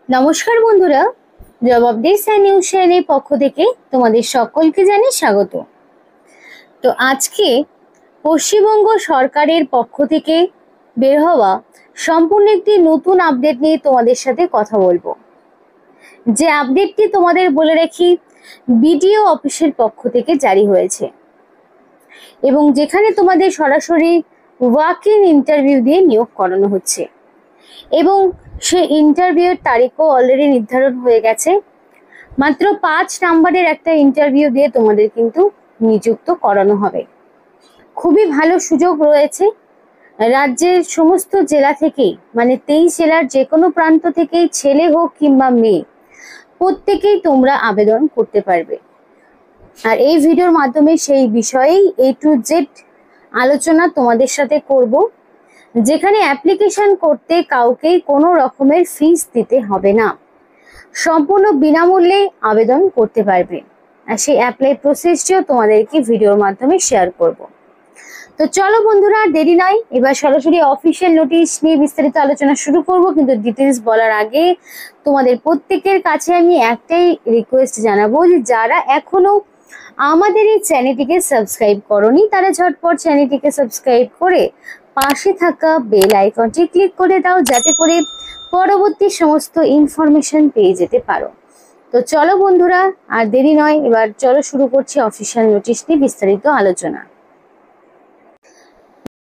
নমস্কার বন্ধুরা, job updates and news চ্যানেলের পক্ষ থেকে তোমাদের সকলকে জানাই স্বাগত। তো আজকে পশ্চিমবঙ্গ সরকারের পক্ষ থেকে বের হওয়া সম্পূর্ণ একটি নতুন আপডেট নিয়ে তোমাদের সাথে কথা বলবো। যে আপডেটটি তোমাদের বলে রাখি, বিডিও অফিসের পক্ষ থেকে জারি হয়েছে এবং যেখানে তোমাদের সরাসরি ওয়াক ইন ইন্টারভিউ দিয়ে নিয়োগ করানো হচ্ছে এবং সেই ইন্টারভিউর তারিখও অলরেডি নির্ধারণ হয়ে গেছে। মাত্র 5 নাম্বারের একটা ইন্টারভিউ দিয়ে তোমাদের কিন্তু নিযুক্ত করানো হবে। খুবই ভালো সুযোগ রয়েছে। রাজ্যের সমস্ত জেলা থেকেই, মানে 23 জেলার যে কোনো প্রান্ত থেকেই, ছেলে হোক কিংবা মেয়ে, প্রত্যেকেই তোমরা আবেদন করতে পারবে। আর এই ভিডিওর মাধ্যমে সেই বিষয়েই A to Z আলোচনা তোমাদের সাথে করব, যেখানে অ্যাপ্লিকেশন করতে কাউকেই কোনো রকমের ফিস দিতে হবে না, সম্পূর্ণ বিনামূল্যে আবেদন করতে পারবে। আর সেই অ্যাপ্লাই প্রসেসটিও তোমাদেরকে ভিডিওর মাধ্যমে শেয়ার করব। তো চলো বন্ধুরা, দেরি নয়, এবার সরাসরি অফিসিয়াল নোটিশ নিয়ে বিস্তারিত আলোচনা শুরু করব। কিন্তু ডিটেলস বলার আগে তোমাদের প্রত্যেকের কাছে আমি একটাই রিকোয়েস্ট জানাবো, যে যারা এখনো আমাদের এই চ্যানেলটিকে সাবস্ক্রাইব করনি, তারা ঝটপট চ্যানেলটিকে সাবস্ক্রাইব করে পাশে থাকা বেল আইকনটি ক্লিক করে দাও, যাতে করে পরবর্তী সমস্ত ইনফরমেশন পেয়ে যেতে পারো। তো চলো বন্ধুরা, আর দেরি নয়, এবার চলো শুরু করছি অফিসিয়াল নোটিশ নিয়ে বিস্তারিত আলোচনা।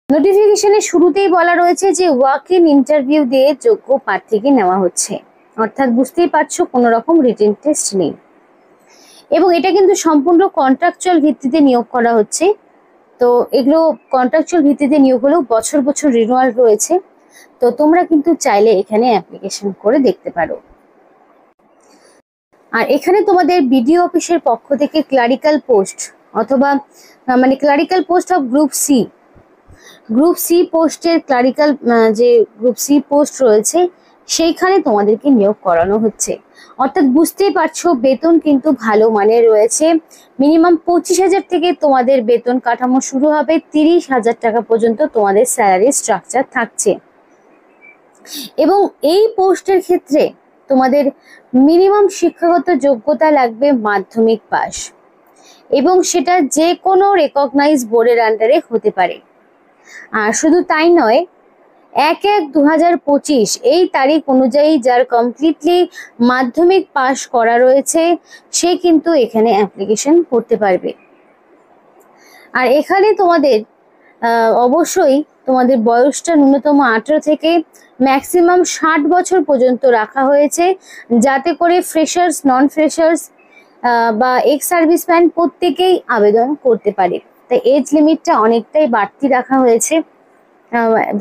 নোটিফিকেশনের শুরুতেই বলা রয়েছে যে ওয়াক ইন ইন্টারভিউ দিয়ে যোগ্য প্রার্থীকে নেওয়া হচ্ছে, অর্থাৎ বুঝতেই পারছো কোনো রকম রিটেন টেস্ট নেই এবং এটা কিন্তু সম্পূর্ণ কন্ট্রাকচুয়াল ভিত্তিতে নিয়োগ করা হচ্ছে। তো এগুলো কন্ট্রাকচুয়াল ভিত্তিতে নিয়োগ হলেও বছর বছর রিনিউয়াল রয়েছে। তো তোমরা কিন্তু চাইলে এখানে অ্যাপ্লিকেশন করে দেখতে পারো। আর এখানে তোমাদের বিডিও অফিসের পক্ষ থেকে ক্লারিক্যাল পোস্ট অথবা মানে clerical post of group C পোস্টের ক্লারিক্যাল যে গ্রুপ সি পোস্ট রয়েছে সেইখানে তোমাদেরকে নিয়োগ করানো হচ্ছে। অর্থাৎ বুঝতেই পারছো বেতন কিন্তু ভালো মানের রয়েছে। মিনিমাম 25,000 থেকে তোমাদের বেতন কাঠামো শুরু হবে, 30,000 টাকা পর্যন্ত তোমাদের স্যালারি স্ট্রাকচার থাকছে। এবং এই পোস্টের ক্ষেত্রে তোমাদের মিনিমাম শিক্ষাগত যোগ্যতা লাগবে মাধ্যমিক পাস, এবং সেটা যে কোনো রেকগনাইজ বোর্ডের আন্ডারে হতে পারে। আর শুধু তাই নয়, 1/1/2025 এই তারিখ অনুযায়ী যার কমপ্লিটলি মাধ্যমিক পাস করা রয়েছে সে কিন্তু এখানে অ্যাপ্লিকেশন করতে পারবে। আর এখানে তোমাদের অবশ্যই তোমাদের বয়সটা ন্যূনতম 18 থেকে ম্যাক্সিমাম 60 বছর পর্যন্ত রাখা হয়েছে, যাতে করে ফ্রেশার্স, নন ফ্রেশার্স বা এক্স সার্ভিসম্যান প্রত্যেকেই আবেদন করতে পারে। তাই এজ লিমিটটা অনেকটাই বাড়তি রাখা হয়েছে,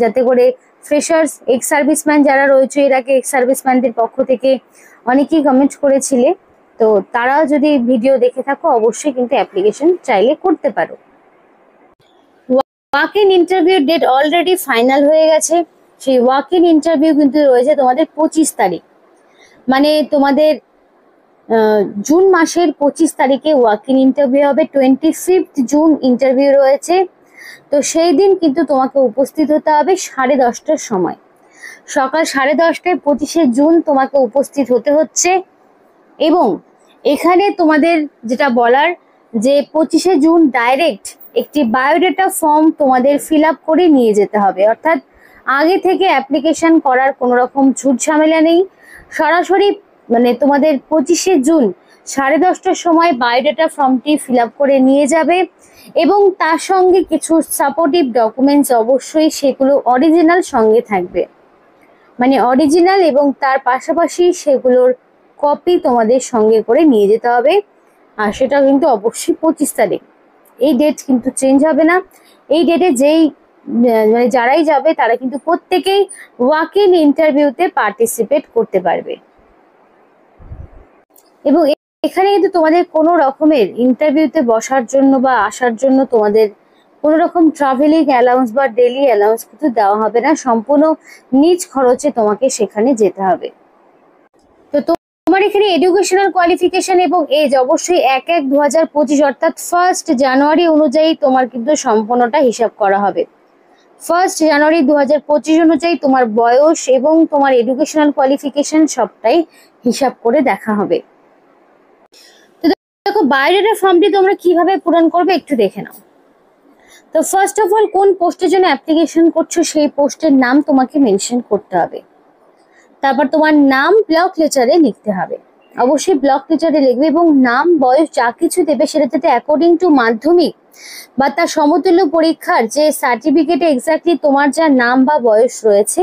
যাতে করে ফ্রেশার্স, এক্স সার্ভিসম্যান যারা রয়েছে, এর আগে এক্স সার্ভিসম্যানদের পক্ষ থেকে অনেকেই কমেন্ট করেছিলে, তো তারাও যদি ভিডিও দেখে থাকো অবশ্যই কিন্তু অ্যাপ্লিকেশন চাইলে করতে পারো। Walk in interview date already final হয়ে গেছে। সেই ওয়াক ইন ইন্টারভিউ কিন্তু রয়েছে তোমাদের 25 তারিখ, মানে তোমাদের জুন মাসের 25 তারিখে ওয়াক ইন ইন্টারভিউ হবে। 25 জুন ইন্টারভিউ রয়েছে। তো সেই দিন কিন্তু তোমাকে উপস্থিত হতে হবে 10:30টার সময়, সকাল 10:30টায় 25শে জুন তোমাকে উপস্থিত হতে হচ্ছে। এবং এখানে তোমাদের যেটা বলার, যে 25শে জুন ডাইরেক্ট একটি বায়োডাটা ফর্ম তোমাদের ফিল আপ করে নিয়ে যেতে হবে। অর্থাৎ আগে থেকে অ্যাপ্লিকেশন করার কোনো রকম ঝুট ঝামেলা নেই, সরাসরি মানে তোমাদের 25শে জুন 10:30টার সময় বায়োডাটা ফর্মটি ফিল আপ করে নিয়ে যাবে এবং তার সঙ্গে কিছু সাপোর্টিভ ডকুমেন্টস অবশ্যই সেগুলো অরিজিনাল সঙ্গে থাকবে, মানে অরিজিনাল, এবং তার পাশাপাশি সেগুলোর কপি তোমাদের সঙ্গে করে নিয়ে যেতে হবে। আর সেটা কিন্তু অবশ্যই 25 তারিখ, এই ডেট কিন্তু চেঞ্জ হবে না। এই ডেটে যেই মানে যারাই যাবে তারা কিন্তু প্রত্যেকেই ওয়াক ইন ইন্টারভিউতে পার্টিসিপেট করতে পারবে। এবং এখানে কিন্তু তোমাদের কোনো রকমের ইন্টারভিউতে বসার জন্য বা আসার জন্য তোমাদের কোনো রকম ট্রাভেলিং অ্যালাউন্স বা ডেলি অ্যালাউন্স কিন্তু দেওয়া হবে না, সম্পূর্ণ নিজ খরচে তোমাকে সেখানে যেতে হবে। তো তোমার এখানে এডুকেশনাল কোয়ালিফিকেশন এবং এজ অবশ্যই 1/1/2025 অর্থাৎ 1 জানুয়ারি অনুযায়ী তোমার কিন্তু সম্পূর্ণটা হিসাব করা হবে। 1 জানুয়ারি 2025 অনুযায়ী তোমার বয়স এবং তোমার এডুকেশনাল কোয়ালিফিকেশন সবটাই হিসাব করে দেখা হবে। তো দেখো বায়োডাটা ফর্মটি তোমরা কিভাবে পূরণ করবে একটু দেখে নাও। তো ফার্স্ট অফ অল কোন পোস্টের জন্য অ্যাপ্লিকেশন করছো সেই পোস্টের নাম তোমাকে মেনশন করতে হবে। তারপর তোমার নাম ব্লক লেটারে লিখতে হবে, অবশ্যই ব্লক লেটারে লিখবে, এবং নাম বয়স যা কিছু দেবে সেটা যাতে অ্যাকর্ডিং টু মাধ্যমিক বা তার সমতুল্য পরীক্ষার যে সার্টিফিকেটে এক্স্যাক্টলি তোমার যা নাম বা বয়স রয়েছে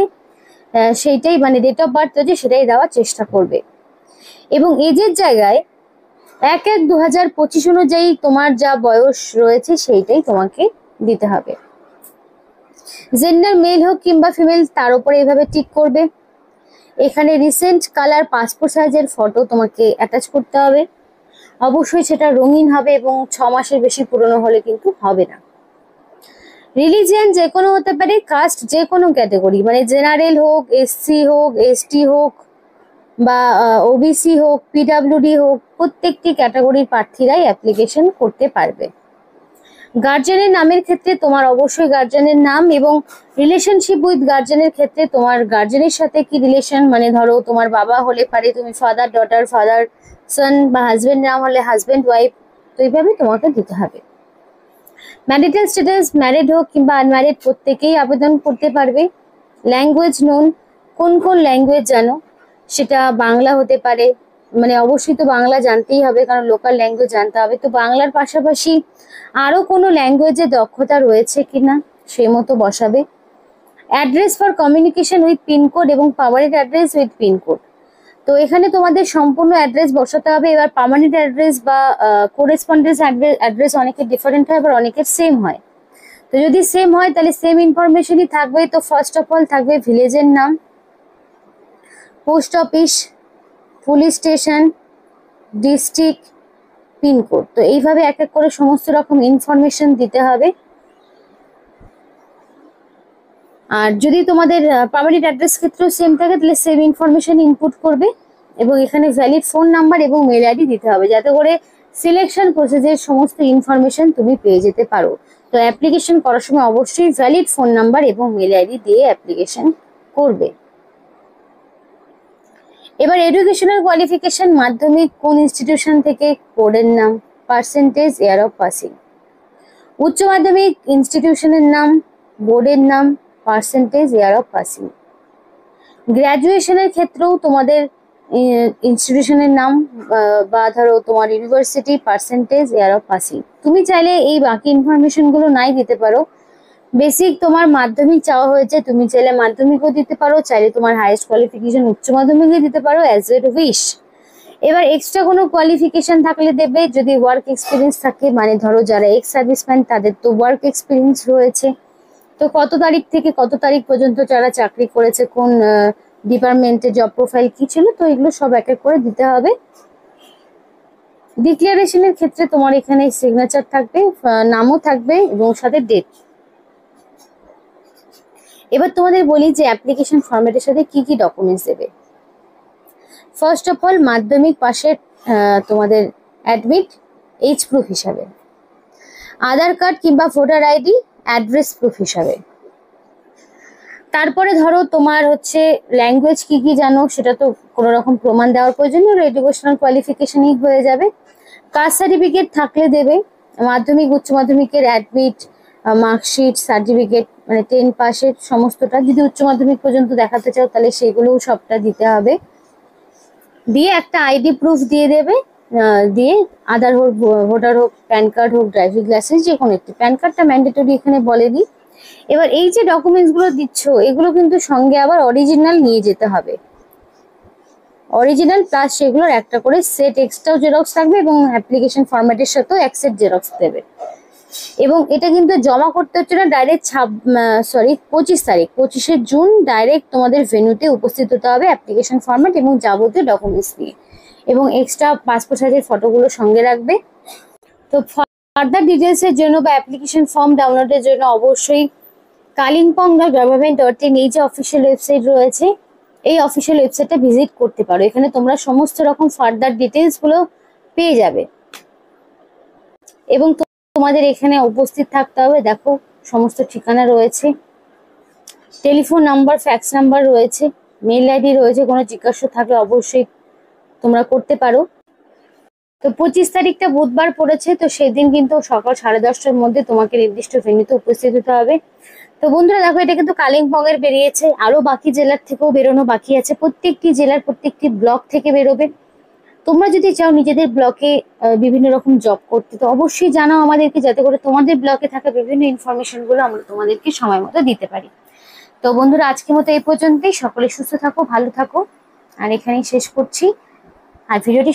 সেইটাই মানে ডেট অফ বার্থ রয়েছে সেটাই দেওয়ার চেষ্টা করবে। এবং এজের জায়গায় 1/1/2025 অনুযায়ী তোমার যা বয়স রয়েছে সেইটাই তোমাকে দিতে হবে। জেন্ডার মেল হোক কিংবা ফিমেল তার উপরে এইভাবে টিক করবে। এখানে রিসেন্ট কালার পাসপোর্ট সাইজের ফটো তোমাকে অ্যাটাচ করতে হবে, অবশ্যই সেটা রঙিন হবে এবং 6 মাসের বেশি পুরনো হলে কিন্তু হবে না। রিলিজিয়ান যে কোনো হতে পারে, কাস্ট যে কোনো ক্যাটাগরি মানে জেনারেল হোক, এসসি হোক, এসটি হোক বা ওবিসি হোক, পিডাব্লিউডি হোক, প্রত্যেকটি ক্যাটাগরির প্রার্থীরাই অ্যাপ্লিকেশন করতে পারবে। গার্জেনের নামের ক্ষেত্রে তোমার অবশ্যই গার্জেনের নাম, এবং রিলেশনশিপ উইথ গার্জেনের ক্ষেত্রে তোমার গার্জেনের সাথে কি রিলেশন, মানে ধরো তোমার বাবা হলে পারে তুমি ফাদার ডটার, ফাদার সন, বা হাজবেন্ড নাম হলে হাজবেন্ড ওয়াইফ, তো এইভাবে তোমাকে দিতে হবে। ম্যারিটাল স্ট্যাটাস ম্যারিড হোক কিংবা আনম্যারিড প্রত্যেকেই আবেদন করতে পারবে। ল্যাঙ্গুয়েজ নোন, কোন কোন ল্যাঙ্গুয়েজ জানো, সেটা বাংলা হতে পারে, মানে অবশ্যই তো বাংলা জানতেই হবে কারণ লোকাল ল্যাঙ্গুয়েজ জানতে হবে। তো বাংলার পাশাপাশি আরো কোনো ল্যাঙ্গুয়েজে দক্ষতা রয়েছে কিনা সেই মতো বসাবে। Address for communication with pincode এবং পার্মানেন্ট অ্যাড্রেস উইথ পিনকোড, তো এখানে তোমাদের সম্পূর্ণ অ্যাড্রেস বসাতে হবে। এবার পার্মানেন্ট অ্যাড্রেস বা কোরেসপন্ডেন্স অ্যাড্রেস অনেকের ডিফারেন্ট হয়, আবার অনেকের সেম হয়। তো যদি সেম হয় তাহলে সেম ইনফরমেশনই থাকবে। তো ফার্স্ট অফ অল থাকবে ভিলেজের নাম, post office, police station, district, pincode. তো এইভাবে এক এক করে সমস্ত রকম ইনফরমেশন দিতে হবে। আর যদি তোমাদের পার্মানেন্ট অ্যাড্রেস ক্ষেত্রেও সেম থাকে তাহলে সেম ইনফরমেশন ইনপুট করবে, এবং এখানে ভ্যালিড ফোন নাম্বার এবং মেল আইডি দিতে হবে যাতে করে সিলেকশন প্রসেসের সমস্ত ইনফরমেশন তুমি পেয়ে যেতে পারো। তো অ্যাপ্লিকেশন করার সময় অবশ্যই ভ্যালিড ফোন নাম্বার এবং মেল আইডি দিয়ে অ্যাপ্লিকেশন করবে। এবার এডুকেশনাল কোয়ালিফিকেশন মাধ্যমিক কোন ইনস্টিটিউশন থেকে, কোডের নাম, পার্সেন্টেজ, ইয়ার অফ পাসিং। উচ্চ মাধ্যমিক ইনস্টিটিউশনের নাম, বোর্ডের নাম, পার্সেন্টেজ, ইয়ার অফ পাসিং। গ্র্যাজুয়েশনের ক্ষেত্রেও তোমাদের ইনস্টিটিউশনের নাম বা ধরো তোমার university, percentage, year of passing. তুমি চাইলে এই বাকি ইনফরমেশনগুলো নাই দিতে পারো। বেসিক তোমার মাধ্যমিক চাওয়া হয়েছে, তুমি চাইলে মাধ্যমিকও দিতে পারো, চাইলে তোমার হাইয়েস্ট কোয়ালিফিকেশন উচ্চ মাধ্যমিকই দিতে পারো, অ্যাজ ইউর উইশ। এবার এক্সট্রা কোনো কোয়ালিফিকেশন থাকলে দেবে, যদি ওয়ার্ক এক্সপিরিয়েন্স থাকে, মানে ধরো যারা এক্স সার্ভিসম্যান তাদের তো ওয়ার্ক এক্সপিরিয়েন্স রয়েছে, তো কত তারিখ থেকে কত তারিখ পর্যন্ত যারা চাকরি করেছে, কোন ডিপার্টমেন্টে জব প্রোফাইল কি ছিল, তো এগুলো সব এক এক করে দিতে হবে। ডিক্লারেশনের ক্ষেত্রে তোমার এখানে সিগনেচার থাকবে, নামও থাকবে এবং সাথে ডেট। এবার তোমাদের বলি যে অ্যাপ্লিকেশন ফরম্যাটের সাথে কি কি ডকুমেন্টস দেবে। ফার্স্ট অফ অল মাধ্যমিক পাশের তোমাদের অ্যাডমিট এজ প্রুফ হিসাবে, আধার কার্ড কিংবা ভোটার আইডি অ্যাড্রেস প্রুফ হিসাবে। তারপরে ধরো তোমার হচ্ছে ল্যাঙ্গুয়েজ কি কি জানো সেটা তো কোনো রকম প্রমাণ দেওয়ার প্রয়োজন নেই, এডুকেশনাল কোয়ালিফিকেশনই হয়ে যাবে। কাস্ট সার্টিফিকেট থাকলে দেবে, মাধ্যমিক উচ্চ মাধ্যমিকের অ্যাডমিট, মার্কশিট, সার্টিফিকেট, মানে 10 পাসের সমস্তটা। যদি উচ্চ মাধ্যমিক পর্যন্ত দেখাতে চাও তাহলে সেগুলোও সবটা দিতে হবে। দিয়ে একটা আইডি প্রুফ দিয়ে দেবে, দিয়ে আধার হোক, ভোটার হোক, প্যান কার্ড হোক, ড্রাইভিং লাইসেন্স, যে কোনো একটি। প্যান কার্ডটা ম্যান্ডেটরি এখানে বলেনি। এবার এই যে ডকুমেন্টসগুলো দিচ্ছ এগুলো কিন্তু সঙ্গে আবার অরিজিনাল নিয়ে যেতে হবে, অরিজিনাল প্লাস সেগুলোর একটা করে সেট এক্সট্রাও জেরক্স থাকবে, এবং অ্যাপ্লিকেশন ফরম্যাটের সাথেও এক সেট জেরক্স দেবে। এবং এটা কিন্তু জমা করতে হচ্ছে না ডাইরেক্ট 25 তারিখ, 25শে জুন ডাইরেক্ট তোমাদের ভেন্যুতে উপস্থিত হতে হবে অ্যাপ্লিকেশন ফরম্যাট এবং যাবতীয় ডকুমেন্টস নিয়ে, এবং এক্সট্রা পাসপোর্ট সাইজের ফটোগুলো সঙ্গে রাখবে। তো ফার্দার ডিটেলসের জন্য বা অ্যাপ্লিকেশন ফর্ম ডাউনলোডের জন্য অবশ্যই kalimpong.government.in এই যে অফিসিয়াল ওয়েবসাইট রয়েছে এই অফিসিয়াল ওয়েবসাইটটা ভিজিট করতে পারো। এখানে তোমরা সমস্ত রকম ফার্দার ডিটেলস গুলো পেয়ে যাবে, এবং তোমাদের এখানে উপস্থিত থাকতে হবে। দেখো সমস্ত ঠিকানা রয়েছে, টেলিফোন নাম্বার, ফ্যাক্স নাম্বার রয়েছে, মেল আইডি রয়েছে। কোনো জিজ্ঞাসা থাকলে অবশ্যই তোমরা করতে পারো। তো 25 তারিখটা বুধবার পড়েছে, তো সেদিন কিন্তু সকাল 10:30টার মধ্যে তোমাকে নির্দিষ্ট ভেন্যুতে উপস্থিত হতে হবে। তো বন্ধুরা দেখো, এটা কিন্তু কালিম্পং এর বেরিয়েছে, আরো বাকি জেলার থেকেও বেরোনো বাকি আছে। প্রত্যেকটি জেলার প্রত্যেকটি ব্লক থেকে বেরোবে। তোমরা যদি চাও নিজেদের ব্লকে বিভিন্ন রকম জব করতে, তো অবশ্যই জানাও আমাদেরকে, যাতে করে তোমাদের ব্লকে থাকা বিভিন্ন ইনফরমেশন গুলো আমরা তোমাদেরকে সময় মতো দিতে পারি। তো বন্ধুরা, আজকের মতো এই পর্যন্তই। সকলে সুস্থ থাকো, ভালো থাকো, আর এখানেই শেষ করছি। আর ভিডিওটি